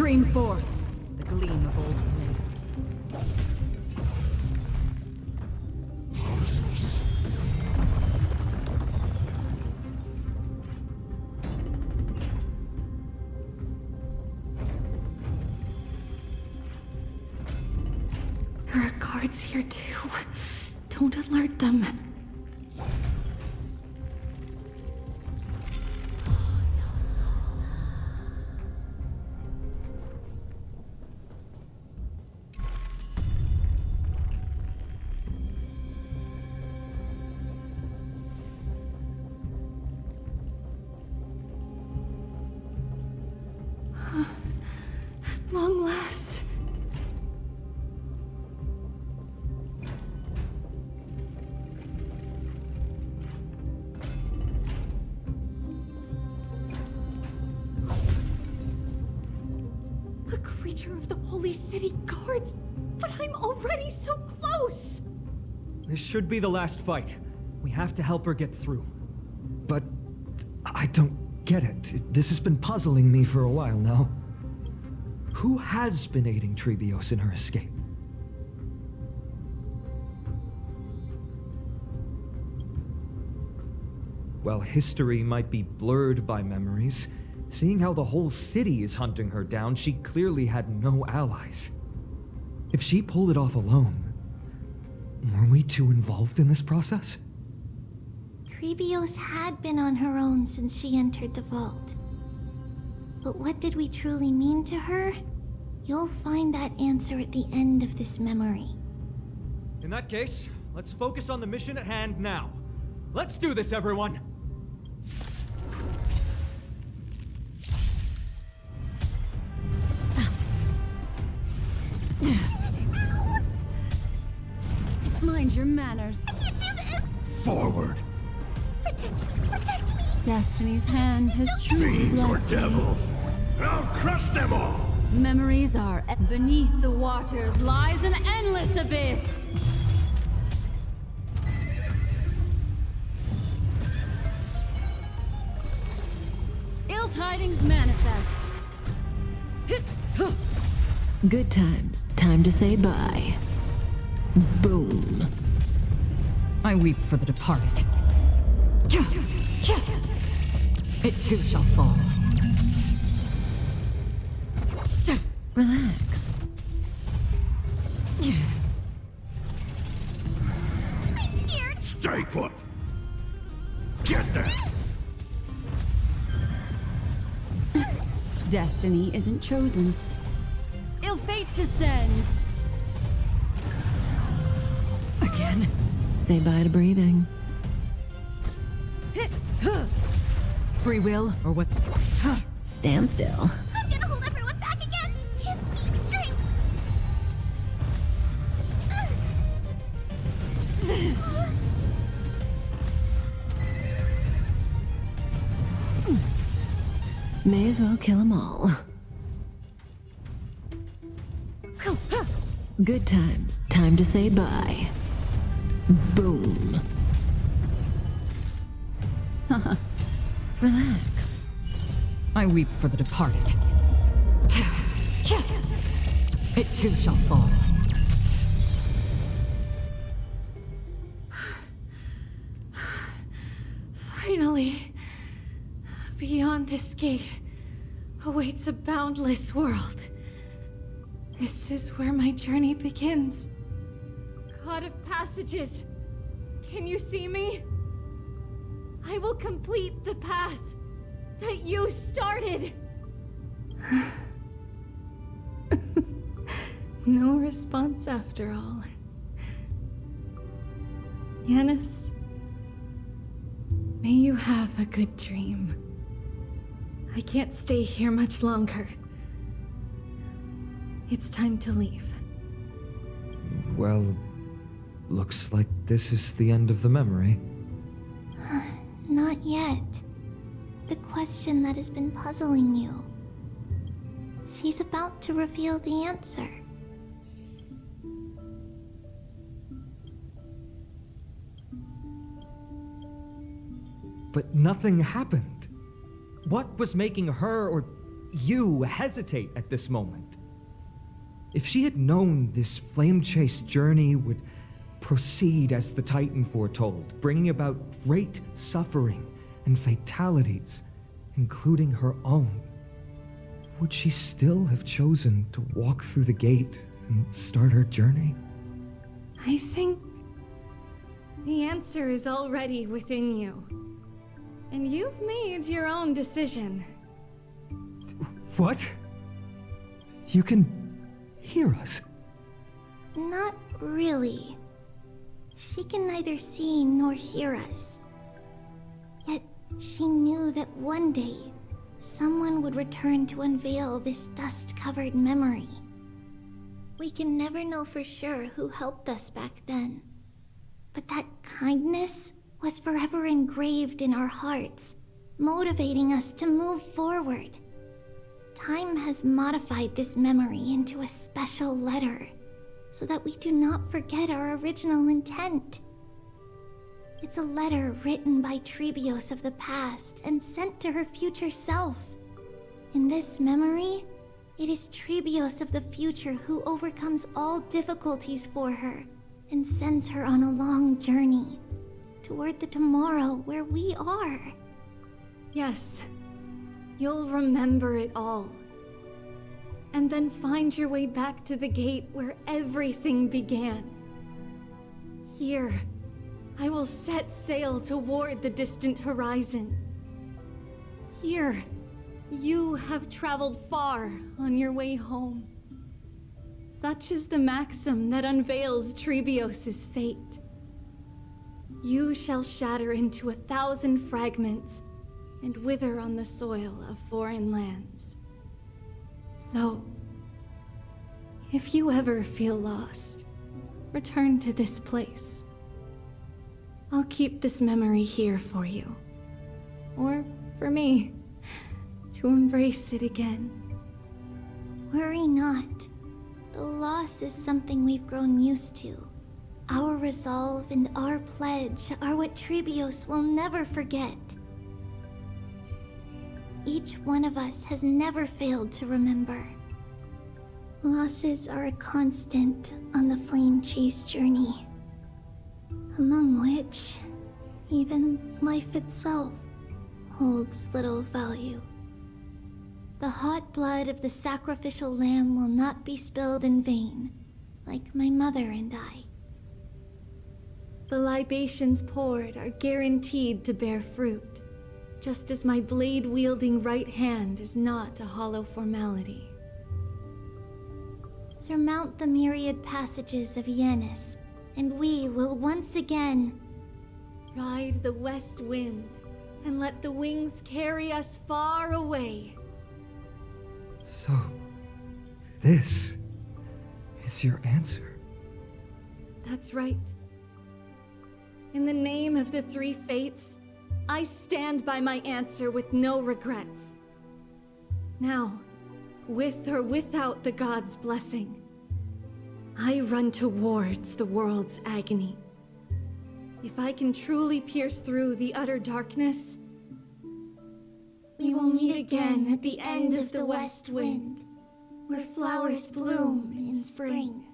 Stream forth the gleam of old blades. There are guards here too. Don't alert them. Long last. A creature of the Holy City Guards, but I'm already so close. This should be the last fight. We have to help her get through. But I don't get it. This has been puzzling me for a while now. Who has been aiding Trebios in her escape? Well, history might be blurred by memories. Seeing how the whole city is hunting her down, she clearly had no allies. If she pulled it off alone, were we too involved in this process? Trebios had been on her own since she entered the vault. But what did we truly mean to her? You'll find that answer at the end of this memory. In that case, let's focus on the mission at hand now. Let's do this, everyone! Mind your manners. I can't do this! Forward! Protect me! Destiny's hand has truly Fiends or blessed me. devils! I'll crush them all! Memories are beneath the waters lies an endless abyss. Ill tidings manifest. Good times. Time to say bye. Boom. I weep for the departed. It too shall fall. Relax. I'm scared! Stay put! Get there! Destiny isn't chosen. Ill fate descends. Again. Say bye to breathing. Free will or what? Stand still. I'm gonna hold everyone back again! Give me strength! May as well kill them all. Good times. Time to say bye. Boom. Relax. I weep for the departed. It too shall fall. Finally, beyond this gate awaits a boundless world. This is where my journey begins. God of passages, can you see me? I will complete the path that you started. No response after all. Yanis, may you have a good dream. I can't stay here much longer. It's time to leave. Well, looks like this is the end of the memory. Not yet. The question that has been puzzling you. She's about to reveal the answer. But nothing happened. What was making her or you hesitate at this moment. If she had known this flame-chased journey would proceed as the Titan foretold, bringing about great suffering and fatalities, including her own, would she still have chosen to walk through the gate and start her journey? I think the answer is already within you. And you've made your own decision. What? You can hear us? Not really. She can neither see nor hear us. Yet she knew that one day, someone would return to unveil this dust-covered memory. We can never know for sure who helped us back then. But that kindness was forever engraved in our hearts, motivating us to move forward. Time has modified this memory into a special letter, so that we do not forget our original intent. It's a letter written by Trebios of the past and sent to her future self. In this memory, it is Trebios of the future who overcomes all difficulties for her and sends her on a long journey toward the tomorrow where we are. Yes, you'll remember it all. And then find your way back to the gate where everything began. Here, I will set sail toward the distant horizon. Here, you have traveled far on your way home. Such is the maxim that unveils Trebios' fate. You shall shatter into 1,000 fragments and wither on the soil of foreign lands. So, if you ever feel lost, return to this place. I'll keep this memory here for you. Or for me, to embrace it again. Worry not. The loss is something we've grown used to. Our resolve and our pledge are what Trebios will never forget. Each one of us has never failed to remember. Losses are a constant on the flame chase journey, among which even life itself holds little value. The hot blood of the sacrificial lamb will not be spilled in vain, like my mother and I. The libations poured are guaranteed to bear fruit, just as my blade-wielding right hand is not a hollow formality. Surmount the myriad passages of Yanis, and we will once again ride the west wind and let the wings carry us far away. So, this is your answer? That's right. In the name of the three fates, I stand by my answer with no regrets. Now, with or without the gods' blessing, I run towards the world's agony. If I can truly pierce through the utter darkness, we will meet again at the end of the west wind, where flowers bloom in spring.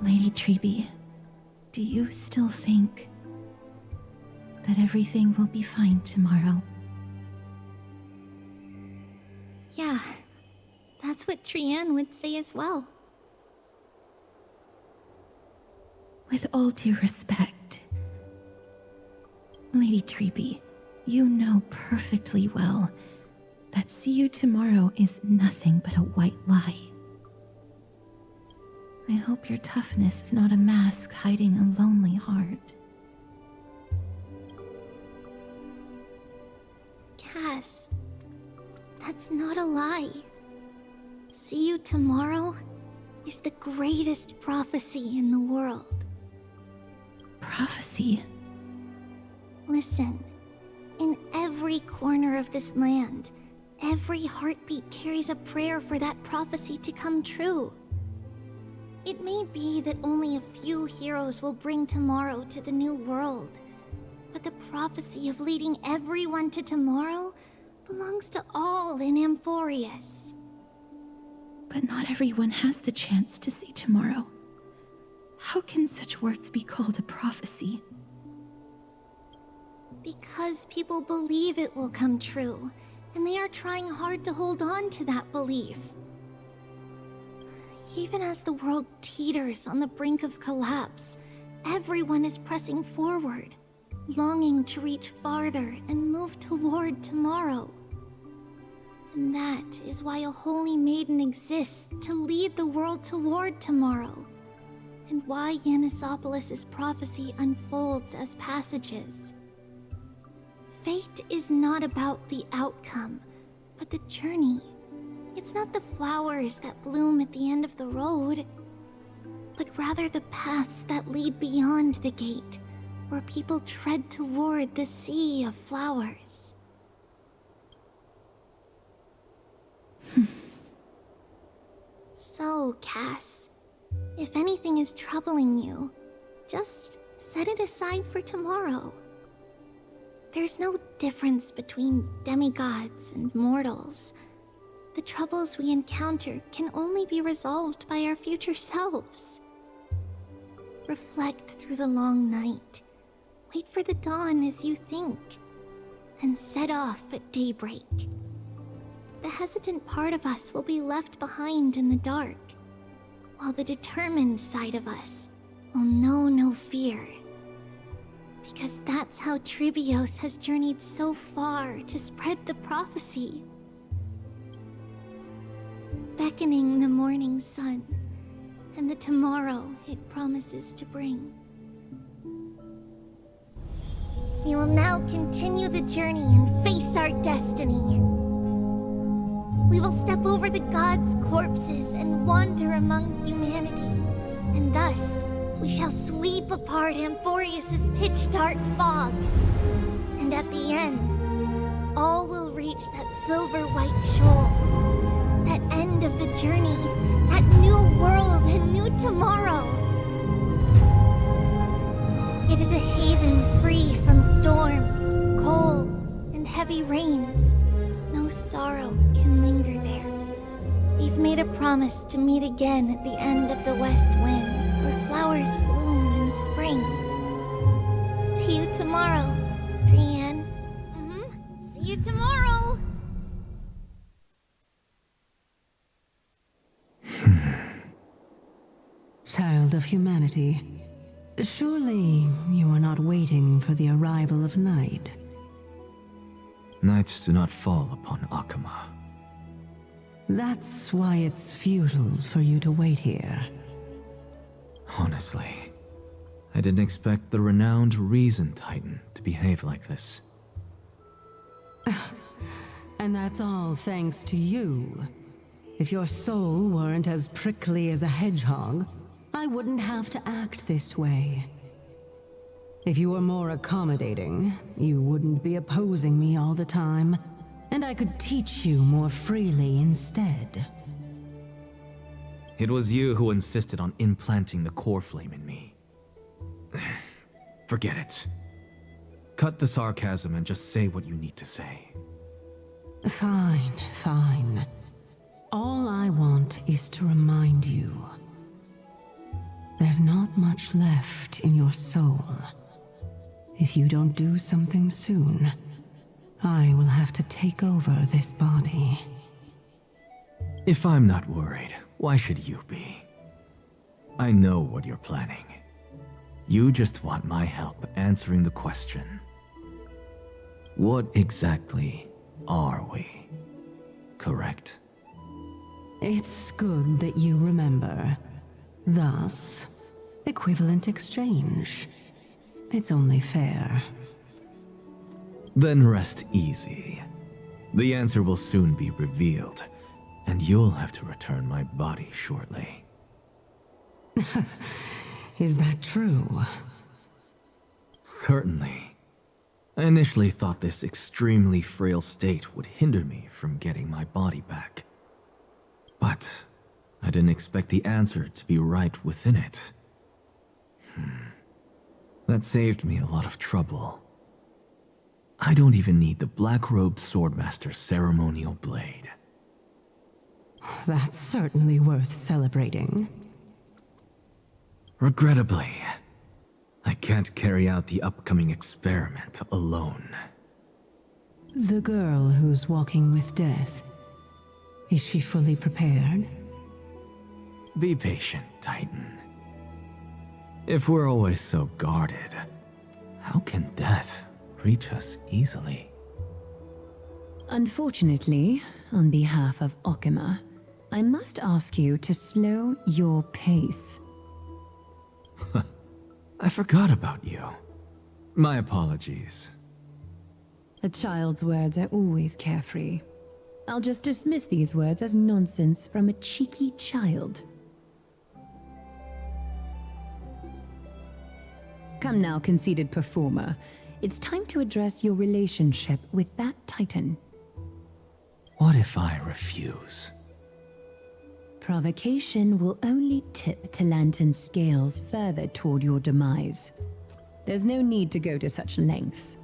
Lady Trebi, do you still think that everything will be fine tomorrow? Yeah, that's what Trianne would say as well. With all due respect, Lady Trebi, you know perfectly well that see you tomorrow is nothing but a white lie. I hope your toughness is not a mask hiding a lonely heart. Cass, that's not a lie. See you tomorrow is the greatest prophecy in the world. Prophecy? Listen, in every corner of this land, every heartbeat carries a prayer for that prophecy to come true. It may be that only a few heroes will bring tomorrow to the new world, but the prophecy of leading everyone to tomorrow belongs to all in Amphorius. But not everyone has the chance to see tomorrow. How can such words be called a prophecy? Because people believe it will come true, and they are trying hard to hold on to that belief. Even as the world teeters on the brink of collapse, everyone is pressing forward, longing to reach farther and move toward tomorrow. And that is why a holy maiden exists to lead the world toward tomorrow, and why Yanisopoulos' prophecy unfolds as passages. Fate is not about the outcome, but the journey. It's not the flowers that bloom at the end of the road, but rather the paths that lead beyond the gate, where people tread toward the sea of flowers. So, Cass, if anything is troubling you, just set it aside for tomorrow. There's no difference between demigods and mortals. The troubles we encounter can only be resolved by our future selves. Reflect through the long night. Wait for the dawn as you think, and set off at daybreak. The hesitant part of us will be left behind in the dark, while the determined side of us will know no fear. Because that's how Trivios has journeyed so far to spread the prophecy. Beckoning the morning sun, and the tomorrow it promises to bring. We will now continue the journey and face our destiny. We will step over the gods' corpses and wander among humanity, and thus we shall sweep apart Amphorius' pitch-dark fog. And at the end, all will reach that silver-white shoal, that end of the journey, that new world and new tomorrow. It is a haven free from storms, cold, and heavy rains. No sorrow can linger there. We've made a promise to meet again at the end of the west wind, where flowers bloom in spring. See you tomorrow, Brienne. See you tomorrow! Child of humanity, surely you are not waiting for the arrival of night. Nights do not fall upon Akama. That's why it's futile for you to wait here. Honestly, I didn't expect the renowned Reason Titan to behave like this. And that's all thanks to you. If your soul weren't as prickly as a hedgehog, I wouldn't have to act this way. If you were more accommodating, you wouldn't be opposing me all the time, and I could teach you more freely instead. It was you who insisted on implanting the core flame in me. Forget it. Cut the sarcasm and just say what you need to say. Fine, fine. All I want is to remind you. There's not much left in your soul. If you don't do something soon, I will have to take over this body. If I'm not worried, why should you be? I know what you're planning. You just want my help answering the question. What exactly are we? Correct? It's good that you remember. Thus, equivalent exchange. It's only fair. Then rest easy. The answer will soon be revealed, and you'll have to return my body shortly. Is that true? Certainly. I initially thought this extremely frail state would hinder me from getting my body back. But I didn't expect the answer to be right within it. That saved me a lot of trouble. I don't even need the black-robed swordmaster's ceremonial blade. That's certainly worth celebrating. Regrettably, I can't carry out the upcoming experiment alone. The girl who's walking with death, is she fully prepared? Be patient, Titan. If we're always so guarded, how can death reach us easily? Unfortunately, on behalf of ÚLTIMA, I must ask you to slow your pace. I forgot about you. My apologies. A child's words are always carefree. I'll just dismiss these words as nonsense from a cheeky child. Come now, conceited performer. It's time to address your relationship with that Titan. What if I refuse? Provocation will only tip Talantan's scales further toward your demise. There's no need to go to such lengths.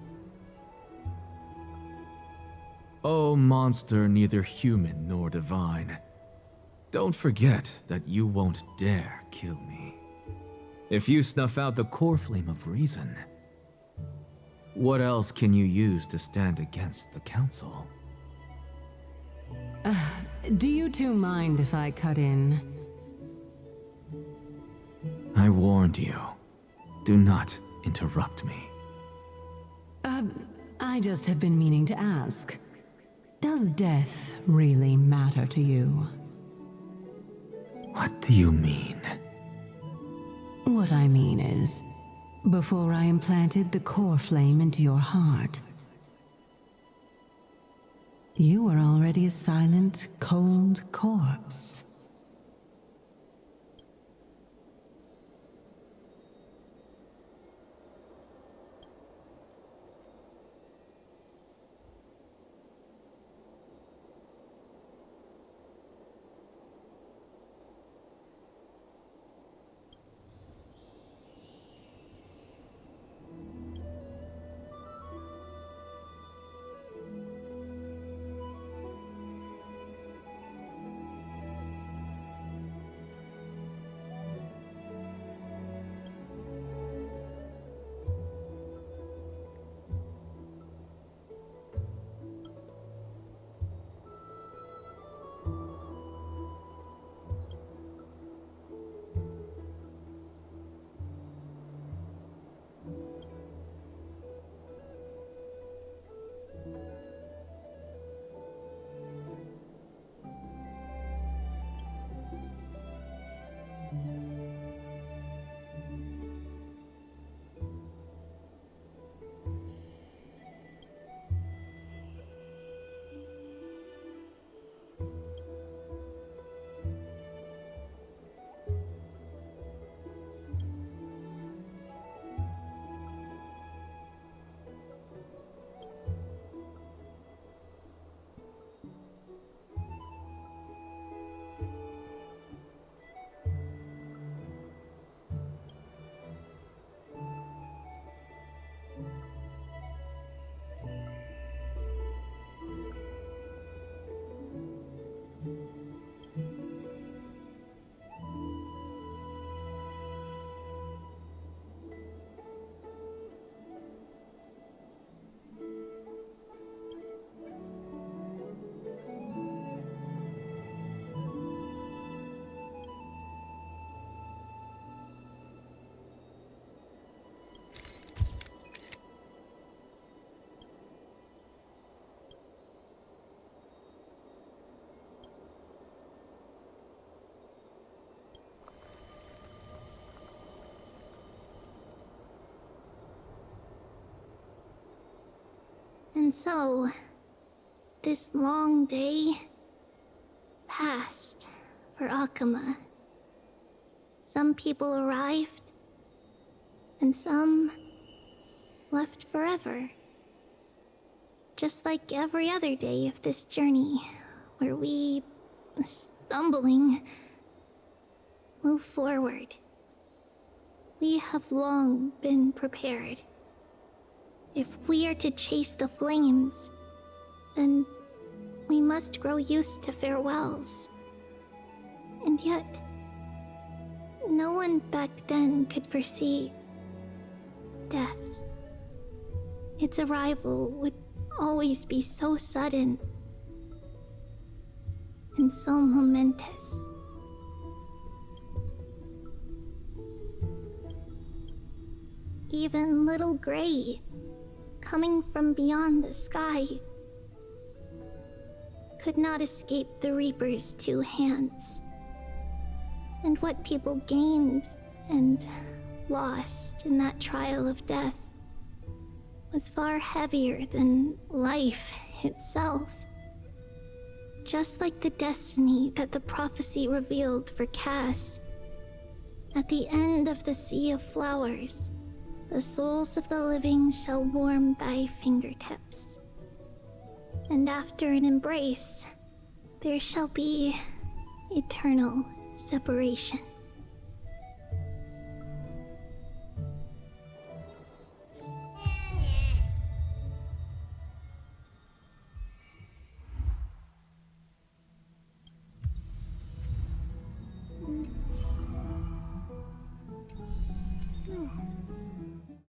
Oh, monster neither human nor divine. Don't forget that you won't dare kill me. If you snuff out the core flame of reason, what else can you use to stand against the Council? Do you two mind if I cut in? I warned you. Do not interrupt me. I just have been meaning to ask. Does death really matter to you? What do you mean? What I mean is, before I implanted the core flame into your heart, you were already a silent, cold corpse. And so, this long day passed for Akama. Some people arrived, and some left forever. Just like every other day of this journey, where we, stumbling, move forward. We have long been prepared. If we are to chase the flames, then we must grow used to farewells. And yet, no one back then could foresee death. Its arrival would always be so sudden and so momentous. Even little Gray, coming from beyond the sky, could not escape the Reaper's two hands. And what people gained and lost in that trial of death was far heavier than life itself. Just like the destiny that the prophecy revealed for Cass, at the end of the Sea of Flowers, the souls of the living shall warm thy fingertips. And after an embrace, there shall be eternal separation.